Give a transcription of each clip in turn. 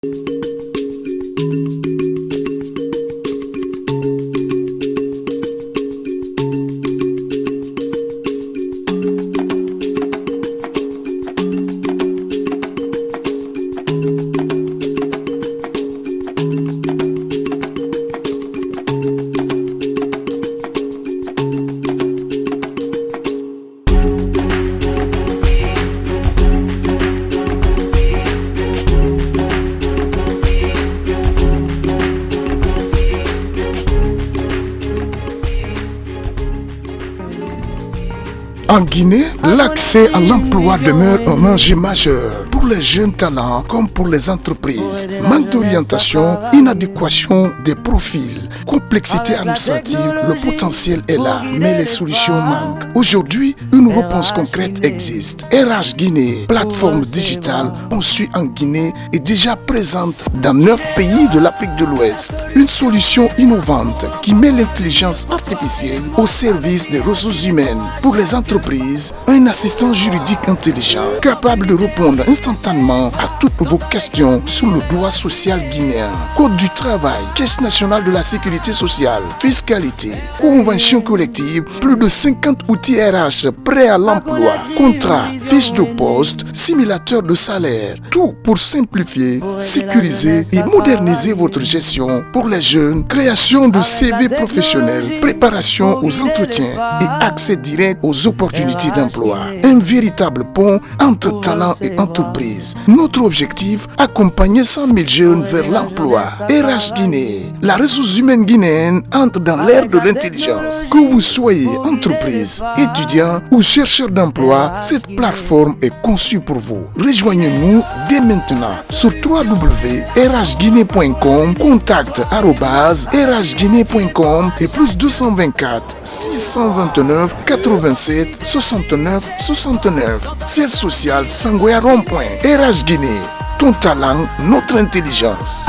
En Guinée, l'accès à l'emploi demeure un enjeu majeur pour les jeunes talents comme pour les entreprises. Manque d'orientation, inadéquation des profils, complexité administrative, le potentiel est là, mais les solutions manquent. Aujourd'hui, une réponse concrète existe. RH Guinée, plateforme digitale conçue en Guinée, est déjà présente dans 9 pays de l'Afrique de l'Ouest. Une solution innovante qui met l'intelligence artificielle au service des ressources humaines pour les entreprises. Un assistant juridique intelligent capable de répondre instantanément à toutes vos questions sur le droit social guinéen, code du travail, caisse nationale de la sécurité sociale, fiscalité, convention collective, plus de 50 outils RH prêts à l'emploi, contrat, fiche de poste, simulateur de salaire, tout pour simplifier, sécuriser et moderniser votre gestion pour les jeunes, création de CV professionnels, préparation aux entretiens et accès direct aux opportunités d'emploi. Un véritable pont entre talents et entreprises. Notre objectif, accompagner 100 000 jeunes vers l'emploi. RH Guinée, la ressource humaine guinéenne entre dans l'ère de l'intelligence. Que vous soyez entreprise, étudiant ou chercheur d'emploi, cette plateforme est conçue pour vous. Rejoignez-nous dès maintenant sur www.rhguinee.com, contact @rhguinee.com et plus 224 629 87 69 69. Siège social Sangoya Rond-Point. RH Guinée, ton talent, notre intelligence.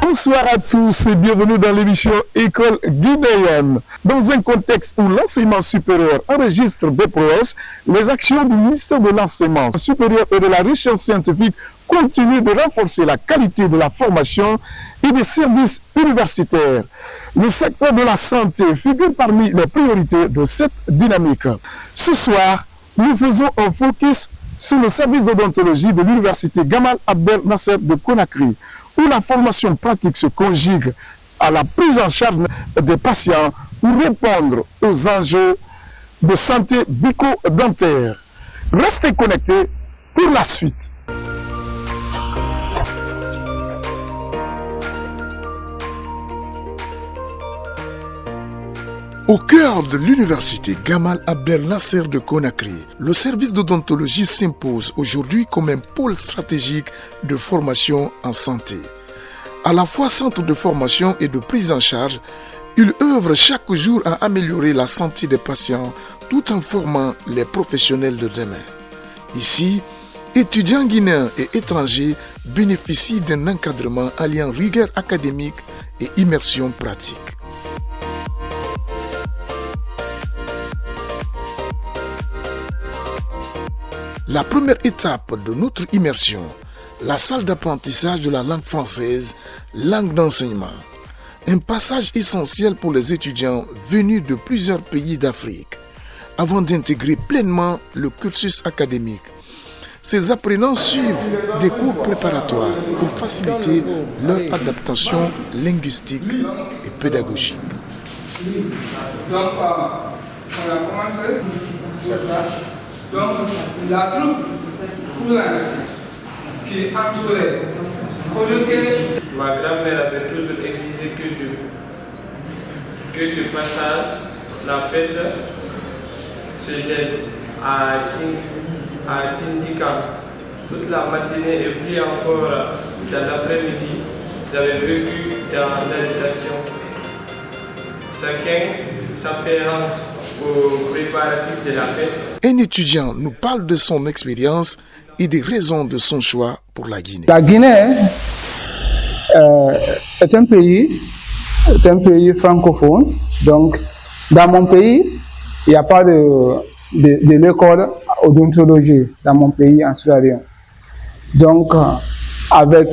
Bonsoir à tous et bienvenue dans l'émission École guinéenne. Dans un contexte où l'enseignement supérieur enregistre des prouesses, les actions du ministère de l'Enseignement supérieur et de la recherche scientifique continuent de renforcer la qualité de la formation et des services universitaires. Le secteur de la santé figure parmi les priorités de cette dynamique. Ce soir, nous faisons un focus sur le service d'odontologie de l'université Gamal Abdel Nasser de Conakry, où la formation pratique se conjugue à la prise en charge des patients pour répondre aux enjeux de santé bucco-dentaire. Restez connectés pour la suite. Au cœur de l'université Gamal Abdel Nasser de Conakry, le service d'odontologie s'impose aujourd'hui comme un pôle stratégique de formation en santé. À la fois centre de formation et de prise en charge, il œuvre chaque jour à améliorer la santé des patients tout en formant les professionnels de demain. Ici, étudiants guinéens et étrangers bénéficient d'un encadrement alliant rigueur académique et immersion pratique. La première étape de notre immersion, la salle d'apprentissage de la langue française, langue d'enseignement. Un passage essentiel pour les étudiants venus de plusieurs pays d'Afrique, avant d'intégrer pleinement le cursus académique. Ces apprenants suivent des cours préparatoires pour faciliter leur adaptation linguistique et pédagogique. Donc, on a commencé. Donc, la troupe qui est entourée. Ma grand-mère avait toujours exigé que je passage la fête chez elle à Tindika. Toute la matinée et puis encore dans l'après-midi, j'avais vécu dans l'agitation. Chacun s'afférant aux préparatifs de la fête. Un étudiant nous parle de son expérience et des raisons de son choix pour la Guinée. La Guinée est un pays francophone. Donc, dans mon pays, il n'y a pas de l'école odontologie dans mon pays en Sierra Leone. Donc, avec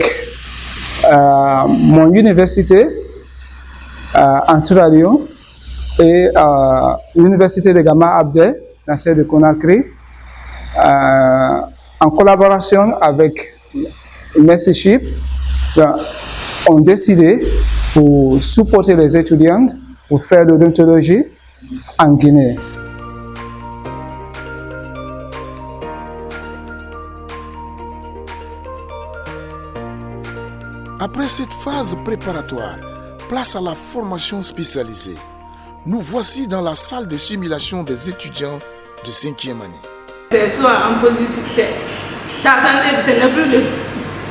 mon université en Sierra Leone et l'université de Gama Abdel, dans celle de Conakry, en collaboration avec Mercyship, ont décidé pour supporter les étudiants pour faire de l'odontologie en Guinée. Après cette phase préparatoire, place à la formation spécialisée. Nous voici dans la salle de simulation des étudiants de 5e année. C'est soit en position, ce n'est plus de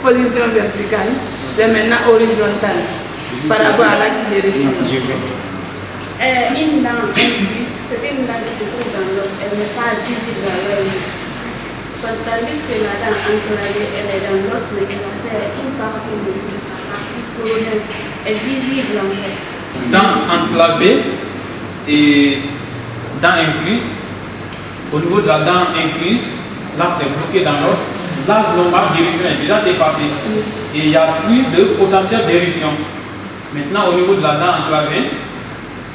position verticale, c'est maintenant horizontal par rapport à l'axe d'érection. Une dent, c'est une dent qui se trouve dans l'os, elle n'est pas visible à l'œil. Tandis que la dent enclavée, elle est dans l'os, mais elle a fait une partie de plus, la partie coronale est visible en fait. Dent enclavée et dent incluse. Au niveau de la dent incluse, là c'est bloqué dans l'os. L'âge normal d'érection est déjà dépassé et il n'y a plus de potentiel d'érection. Maintenant, au niveau de la dent enclavée,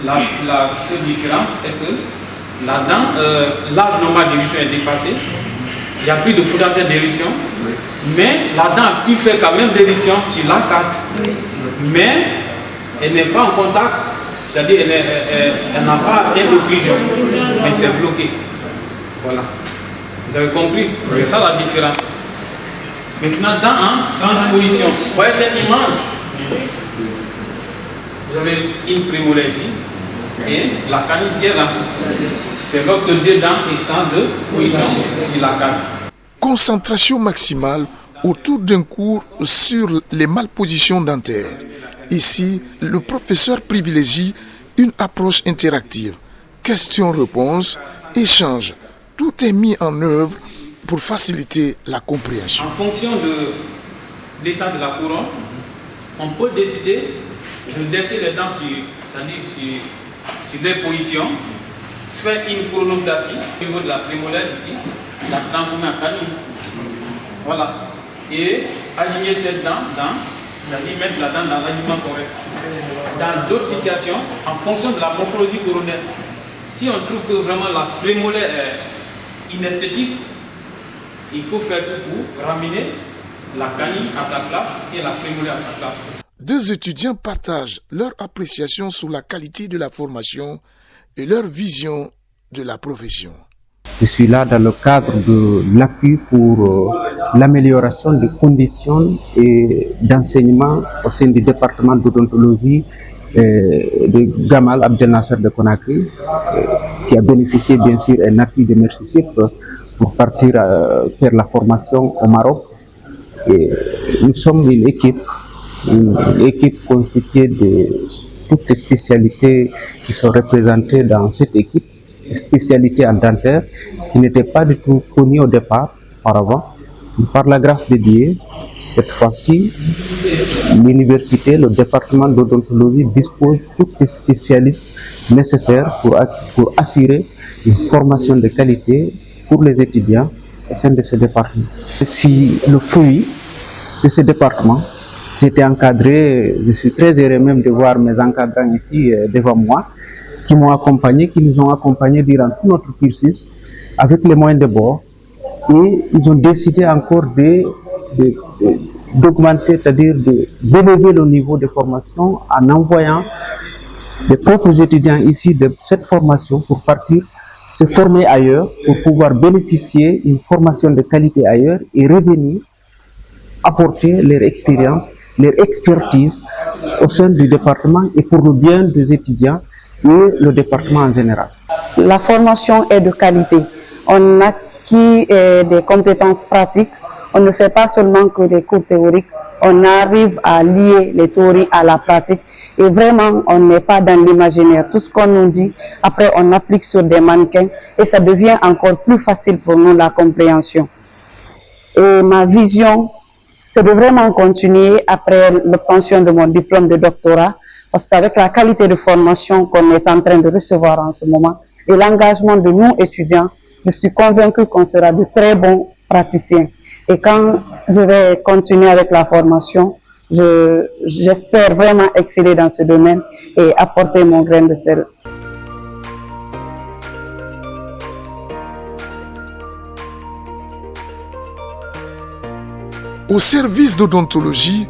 la seule différence est que l'âge normal d'érection est dépassé. Il n'y a plus de potentiel d'érection, mais la dent a pu faire quand même d'érection sur l'arcade. Mais elle n'est pas en contact, c'est-à-dire elle n'a pas atteint l'occlusion, mais c'est bloqué. Voilà. Vous avez compris? C'est ça la différence. Maintenant, dent en transposition. Vous voyez cette image? Vous avez une prémolaire ici et la canine qui est là. C'est lorsque deux dents sont de position sur la canine. Concentration maximale autour d'un cours sur les malpositions dentaires. Ici, le professeur privilégie une approche interactive. Questions-réponses, échanges. Tout est mis en œuvre pour faciliter la compréhension. En fonction de l'état de la couronne, on peut décider de laisser les dents sur les positions, faire une coronoplastie au niveau de la prémolaire ici, la transformer en canine. Voilà. Et aligner cette dent mettre la dent dans l'alignement correct. Dans d'autres situations, en fonction de la morphologie coronaire, si on trouve que vraiment la prémolaire est inesthétique, il faut faire tout pour ramener la canine à sa place et la prémolaire à sa place. Deux étudiants partagent leur appréciation sur la qualité de la formation et leur vision de la profession. Je suis là dans le cadre de l'appui pour l'amélioration des conditions d'enseignement au sein du département d'odontologie de Gamal Abdel Nasser de Conakry, qui a bénéficié bien sûr d'un appui de Mercyship pour partir faire la formation au Maroc. Et nous sommes une équipe constituée de toutes les spécialités qui sont représentées dans cette équipe, spécialités en dentaire qui n'étaient pas du tout connues au départ, auparavant. Par la grâce de Dieu, cette fois-ci, l'université, le département d'odontologie dispose de tous les spécialistes nécessaires pour assurer une formation de qualité pour les étudiants au sein de ce département. Je suis le fruit de ce département. J'étais encadré, je suis très heureux même de voir mes encadrants ici devant moi, qui m'ont accompagné, qui nous ont accompagnés durant tout notre cursus, avec les moyens de bord. Et ils ont décidé encore d'augmenter, c'est-à-dire d'élever le niveau de formation en envoyant les propres étudiants ici de cette formation pour partir se former ailleurs, pour pouvoir bénéficier d'une formation de qualité ailleurs et revenir apporter leur expérience, leur expertise au sein du département et pour le bien des étudiants et le département en général. La formation est de qualité. On acquis des compétences pratiques. On ne fait pas seulement que des cours théoriques. On arrive à lier les théories à la pratique. Et vraiment, on n'est pas dans l'imaginaire. Tout ce qu'on nous dit, après, on applique sur des mannequins. Et ça devient encore plus facile pour nous, la compréhension. Et ma vision, c'est de vraiment continuer après l'obtention de mon diplôme de doctorat, parce qu'avec la qualité de formation qu'on est en train de recevoir en ce moment et l'engagement de nous étudiants, je suis convaincue qu'on sera de très bons praticiens. Et quand je vais continuer avec la formation, j'espère vraiment exceller dans ce domaine et apporter mon grain de sel. Au service d'odontologie,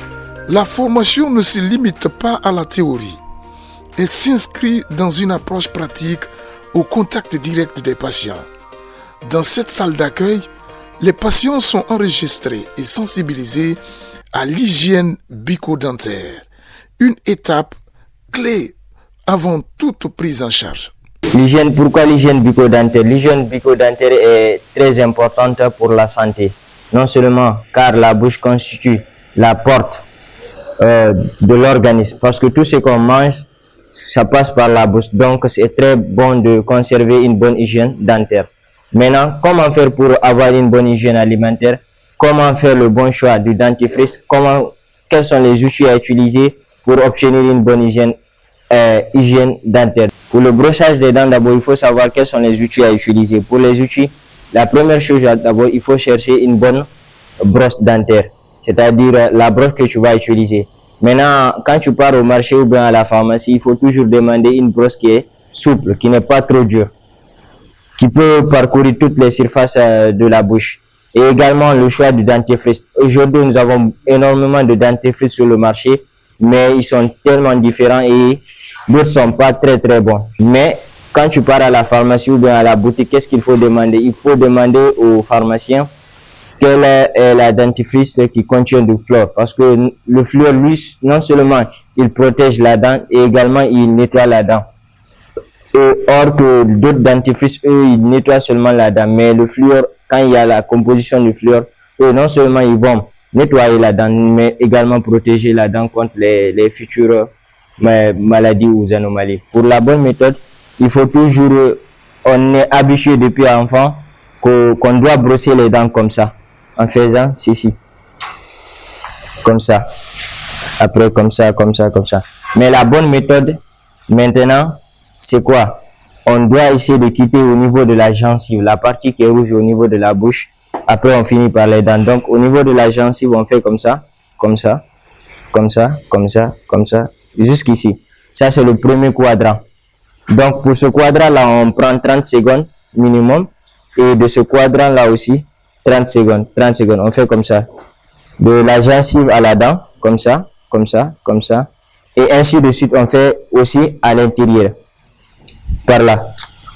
la formation ne se limite pas à la théorie. Elle s'inscrit dans une approche pratique au contact direct des patients. Dans cette salle d'accueil, les patients sont enregistrés et sensibilisés à l'hygiène bucco-dentaire, une étape clé avant toute prise en charge. Pourquoi l'hygiène bucco-dentaire? L'hygiène bucco-dentaire est très importante pour la santé. Non seulement car la bouche constitue la porte de l'organisme, parce que tout ce qu'on mange, ça passe par la bouche. Donc, c'est très bon de conserver une bonne hygiène dentaire. Maintenant, comment faire pour avoir une bonne hygiène alimentaire? Comment faire le bon choix du dentifrice? Quels sont les outils à utiliser pour obtenir une bonne hygiène dentaire? Pour le brossage des dents, d'abord, il faut savoir quels sont les outils à utiliser. Pour les outils, la première chose, d'abord, il faut chercher une bonne brosse dentaire, c'est-à-dire la brosse que tu vas utiliser. Maintenant, quand tu pars au marché ou bien à la pharmacie, il faut toujours demander une brosse qui est souple, qui n'est pas trop dure, qui peut parcourir toutes les surfaces de la bouche. Et également le choix du dentifrice. Aujourd'hui, nous avons énormément de dentifrices sur le marché, mais ils sont tellement différents et d'autres sont pas très bons. Mais quand tu pars à la pharmacie ou bien à la boutique, qu'est-ce qu'il faut demander? Il faut demander au pharmacien quel est la dentifrice qui contient du fluor. Parce que le fluor, lui, non seulement il protège la dent, et également il nettoie la dent. Or que d'autres dentifrices, eux, ils nettoient seulement la dent. Mais le fluor, quand il y a la composition du fluor, eux, non seulement ils vont nettoyer la dent, mais également protéger la dent contre les futures maladies ou anomalies. Pour la bonne méthode, il faut toujours, on est habitué depuis enfant qu'on doit brosser les dents comme ça, en faisant ceci, comme ça, après comme ça. Mais la bonne méthode, maintenant, c'est quoi? On doit essayer de quitter au niveau de la gencive, la partie qui est rouge au niveau de la bouche. Après, on finit par les dents. Donc, au niveau de la gencive, on fait comme ça, jusqu'ici. Ça, c'est le premier quadrant. Donc, pour ce quadrant-là, on prend 30 secondes minimum. Et de ce quadrant-là aussi, 30 secondes. On fait comme ça. De la gencive à la dent, comme ça. Et ainsi de suite, on fait aussi à l'intérieur. Par là,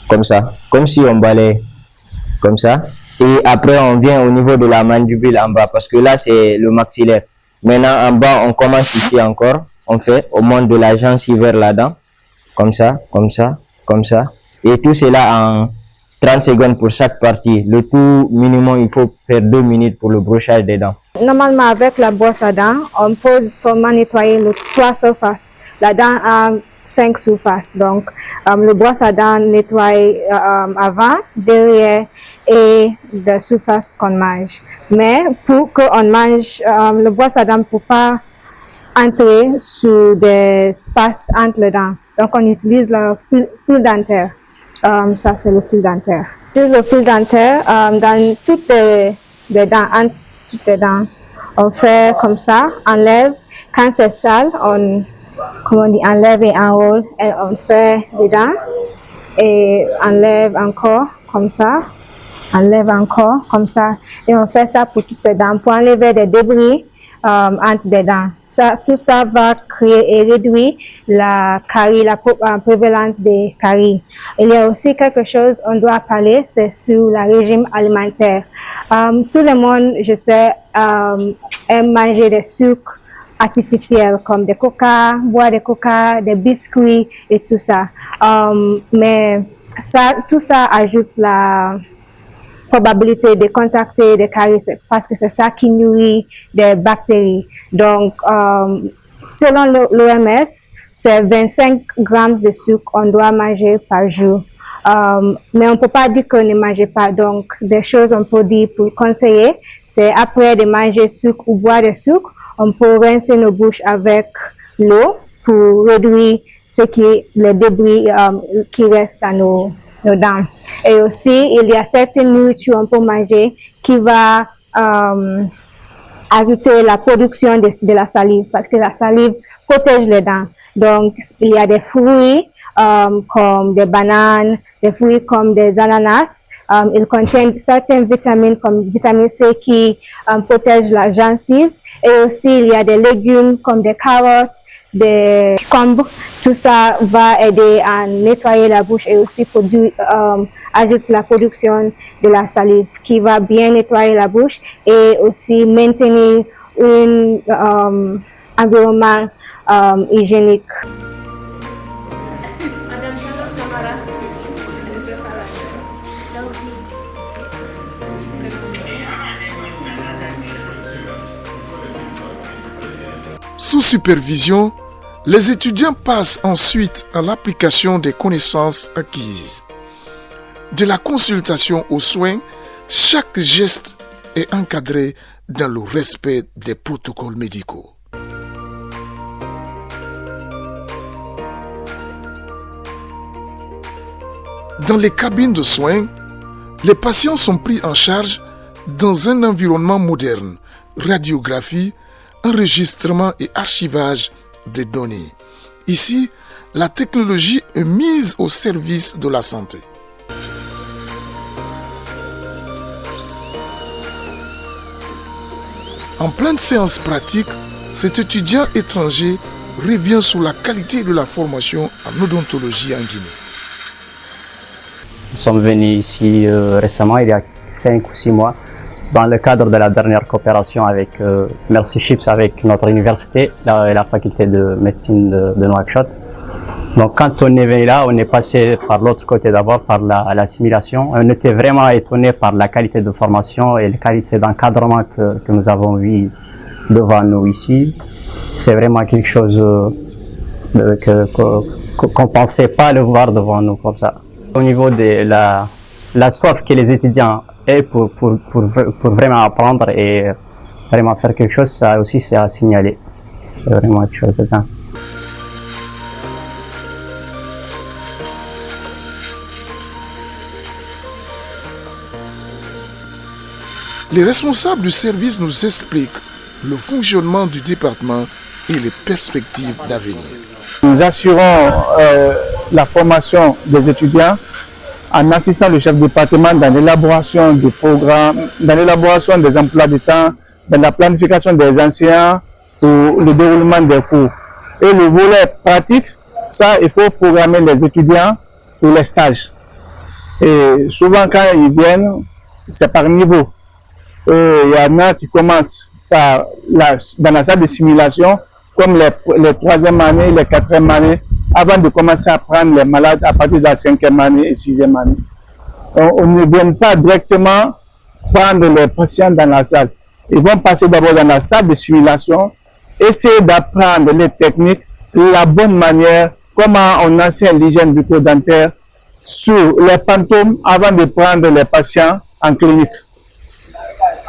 comme ça. Comme si on balaye, comme ça. Et après, on vient au niveau de la mandibule en bas, parce que là, c'est le maxillaire. Maintenant, en bas, on commence ici encore. On fait, on monte de la gencive vers la dent. Comme ça. Et tout cela en 30 secondes pour chaque partie. Le tout minimum, il faut faire 2 minutes pour le brossage des dents. Normalement, avec la brosse à dents, on peut seulement nettoyer les 3 surfaces. La dent a 5 surfaces. Donc, le brosse à dents nettoie avant, derrière et la surface qu'on mange. Mais pour qu'on mange, le brosse à dents ne peut pas entrer sur des espaces entre les dents. Donc, on utilise le fil dentaire. Ça, c'est le fil dentaire. On utilise le fil dentaire dans toutes les dents, entre toutes les dents. On fait comme ça, enlève. Quand c'est sale, on enlève et enroule. Et on fait les dents et enlève encore comme ça. Enlève encore comme ça. Et on fait ça pour toutes les dents, pour enlever des débris entre les dents. Tout ça va créer et réduire la carie, la prévalence des caries. Il y a aussi quelque chose on doit parler, c'est sur le régime alimentaire. Tout le monde, je sais, aime manger des sucres artificiels comme des coca, boire des coca, des biscuits et tout ça. Mais tout ça ajoute la probabilité de contacter des caries parce que c'est ça qui nourrit des bactéries. Donc, selon l'OMS, c'est 25 grammes de sucre qu'on doit manger par jour. Mais on ne peut pas dire qu'on ne mange pas. Donc, des choses on peut dire pour conseiller, c'est après de manger sucre ou boire de sucre, on peut rincer nos bouches avec l'eau pour réduire les débris qui restent dans nos dents. Et aussi, il y a certaines nourritures qu'on peut manger qui va ajouter la production de la salive, parce que la salive protège les dents. Donc, il y a des fruits comme des bananes, des fruits comme des ananas. Ils contiennent certaines vitamines comme vitamine C qui protègent la gencive. Et aussi, il y a des légumes comme des carottes, des concombres. Tout ça va aider à nettoyer la bouche et aussi ajoute la production de la salive qui va bien nettoyer la bouche et aussi maintenir un environnement hygiénique. Madame Charlotte Camara. Sous supervision, les étudiants passent ensuite à l'application des connaissances acquises. De la consultation aux soins, chaque geste est encadré dans le respect des protocoles médicaux. Dans les cabines de soins, les patients sont pris en charge dans un environnement moderne, radiographie, enregistrement et archivage des données. Ici, la technologie est mise au service de la santé. En pleine séance pratique, cet étudiant étranger revient sur la qualité de la formation en odontologie en Guinée. Nous sommes venus ici récemment, il y a 5 ou 6 mois, dans le cadre de la dernière coopération avec Mercy Chips avec notre université, la faculté de médecine de Nouakchott. Donc quand on est venu là, on est passé par l'autre côté d'abord, par l'assimilation. On était vraiment étonné par la qualité de formation et la qualité d'encadrement que nous avons vu devant nous ici. C'est vraiment quelque chose qu'on ne pensait pas le voir devant nous comme ça. Au niveau de la soif que les étudiants aient pour vraiment apprendre et vraiment faire quelque chose, ça aussi c'est à signaler. C'est vraiment quelque chose de bien. Les responsables du service nous expliquent le fonctionnement du département et les perspectives d'avenir. Nous assurons la formation des étudiants en assistant le chef de département dans l'élaboration du programme, dans l'élaboration des emplois du temps, dans la planification des enseignants pour le déroulement des cours. Et le volet pratique, ça, il faut programmer les étudiants pour les stages. Et souvent, quand ils viennent, c'est par niveau. Il y en a qui commencent par dans la salle de simulation, comme les 3e année, les 4e année, avant de commencer à prendre les malades à partir de la 5e année et 6e année. On ne vient pas directement prendre les patients dans la salle. Ils vont passer d'abord dans la salle de simulation, essayer d'apprendre les techniques, la bonne manière, comment on enseigne l'hygiène bucco-dentaire sur les fantômes avant de prendre les patients en clinique.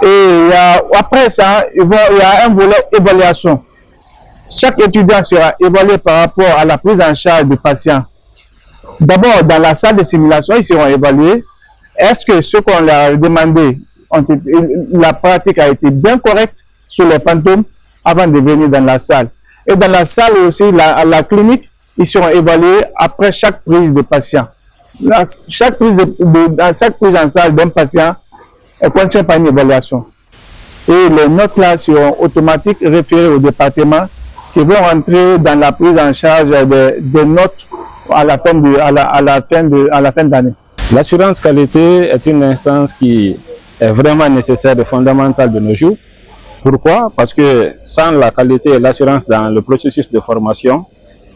Et après ça, il y a un volet évaluation. Chaque étudiant sera évalué par rapport à la prise en charge du patient. D'abord, dans la salle de simulation, ils seront évalués. Est-ce que ce qu'on leur a demandé, la pratique a été bien correcte sur les fantômes avant de venir dans la salle? Et dans la salle aussi, la clinique, ils seront évalués après chaque prise de patient. Chaque prise en charge d'un patient est conduite par une évaluation. Et les notes là seront automatiques référées au département qui vont rentrer dans la prise en charge des notes à la fin d'année. L'assurance qualité est une instance qui est vraiment nécessaire et fondamentale de nos jours. Pourquoi? Parce que sans la qualité et l'assurance dans le processus de formation,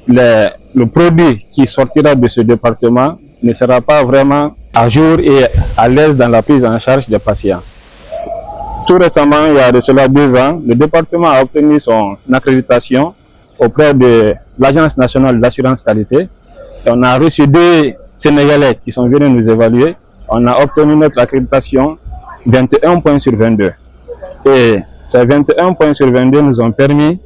le produit qui sortira de ce département ne sera pas vraiment à jour et à l'aise dans la prise en charge des patients. Tout récemment, il y a de cela 2 ans, le département a obtenu son accréditation auprès de l'Agence nationale d'assurance qualité. Et on a reçu 2 Sénégalais qui sont venus nous évaluer. On a obtenu notre accréditation 21 points sur 22. Et ces 21 points sur 22 nous ont permis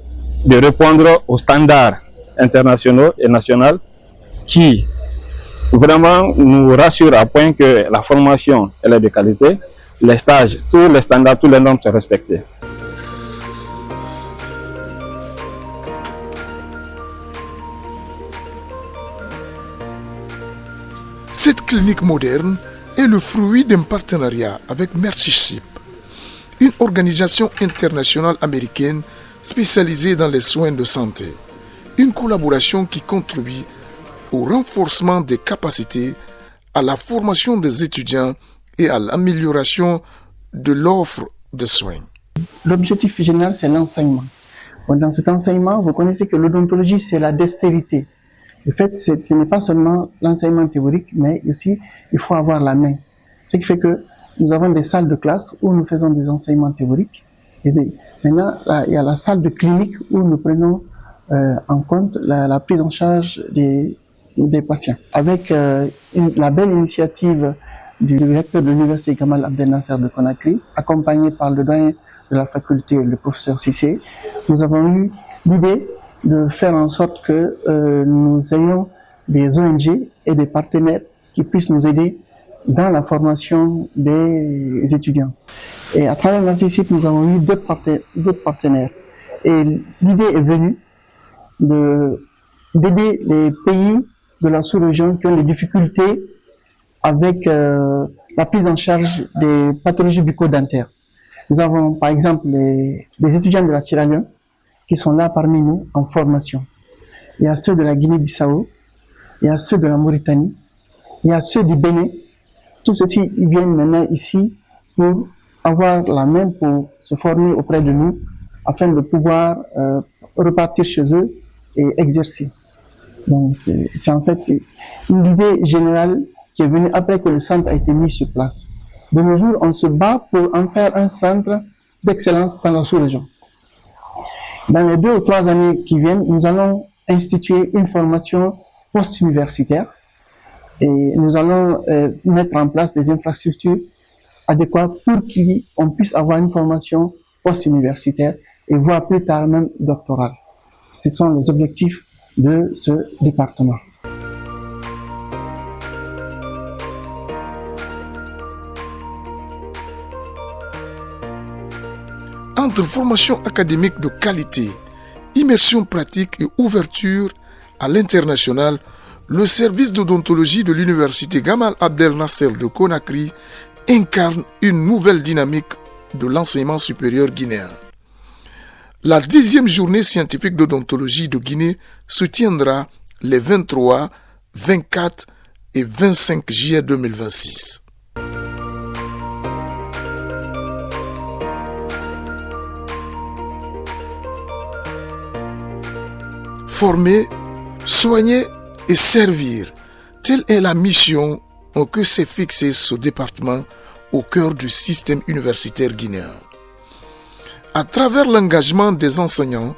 de répondre aux standards internationaux et nationaux qui vraiment nous rassurent à point que la formation elle est de qualité. les stages, tous les standards, tous les normes sont respectés. Cette clinique moderne est le fruit d'un partenariat avec Mercy, une organisation internationale américaine spécialisée dans les soins de santé. Une collaboration qui contribue au renforcement des capacités, à la formation des étudiants et à l'amélioration de l'offre de soins. L'objectif général, c'est l'enseignement. Dans cet enseignement, vous connaissez que l'odontologie, c'est la dextérité. En fait, ce n'est pas seulement l'enseignement théorique, mais aussi, il faut avoir la main. Ce qui fait que nous avons des salles de classe où nous faisons des enseignements théoriques. Et maintenant, il y a la salle de clinique où nous prenons en compte la prise en charge des patients. Avec la belle initiative du directeur de l'université Gamal Abdel Nasser de Conakry, accompagné par le doyen de la faculté, le professeur Cissé, nous avons eu l'idée de faire en sorte que nous ayons des ONG et des partenaires qui puissent nous aider dans la formation des étudiants. Et à travers Mercy, nous avons eu d'autres partenaires. Et l'idée est venue d'aider les pays de la sous-région qui ont des difficultés avec la prise en charge des pathologies bucco-dentaires. Nous avons par exemple les étudiants de la Sierra Leone qui sont là parmi nous en formation. Il y a ceux de la Guinée-Bissau, il y a ceux de la Mauritanie, il y a ceux du Bénin. Tous ceux-ci ils viennent maintenant ici pour avoir la main pour se former auprès de nous afin de pouvoir repartir chez eux et exercer. Donc c'est en fait une idée générale qui est venue après que le centre a été mis sur place. De nos jours, on se bat pour en faire un centre d'excellence dans la sous-région. Dans les 2 ou 3 années qui viennent, nous allons instituer une formation post-universitaire et nous allons mettre en place des infrastructures adéquates pour qu'on puisse avoir une formation post-universitaire et voire plus tard même doctorale. Ce sont les objectifs de ce département. Entre formation académique de qualité, immersion pratique et ouverture à l'international, le service d'odontologie de l'université Gamal Abdel Nasser de Conakry incarne une nouvelle dynamique de l'enseignement supérieur guinéen. La 10e journée scientifique d'odontologie de Guinée se tiendra les 23, 24 et 25 juillet 2026. Former, soigner et servir, telle est la mission que s'est fixée ce département au cœur du système universitaire guinéen. À travers l'engagement des enseignants,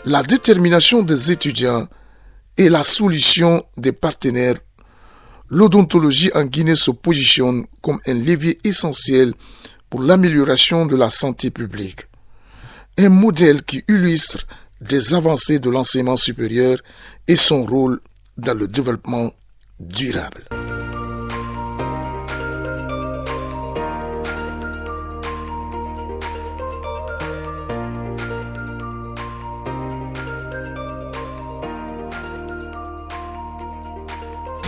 la détermination des étudiants et la solution des partenaires, l'odontologie en Guinée se positionne comme un levier essentiel pour l'amélioration de la santé publique. Un modèle qui illustre des avancées de l'enseignement supérieur et son rôle dans le développement durable.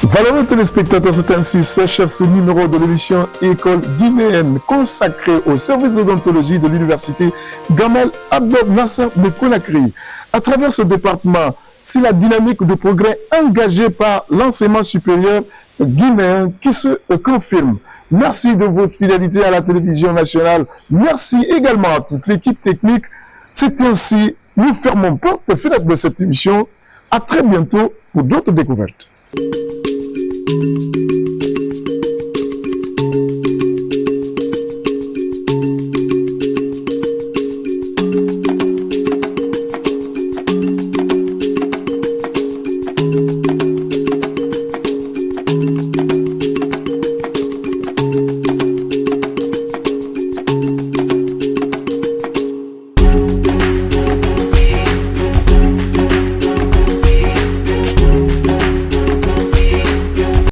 Valeureux téléspectateurs, c'est ainsi s'achève ce numéro de l'émission École guinéenne consacrée au service d'odontologie de l'université Gamal Abdel Nasser de Conakry. À travers ce département, c'est la dynamique de progrès engagée par l'enseignement supérieur guinéen qui se confirme. Merci de votre fidélité à la télévision nationale. Merci également à toute l'équipe technique. C'est ainsi, nous fermons porte fenêtre de cette émission. À très bientôt pour d'autres découvertes.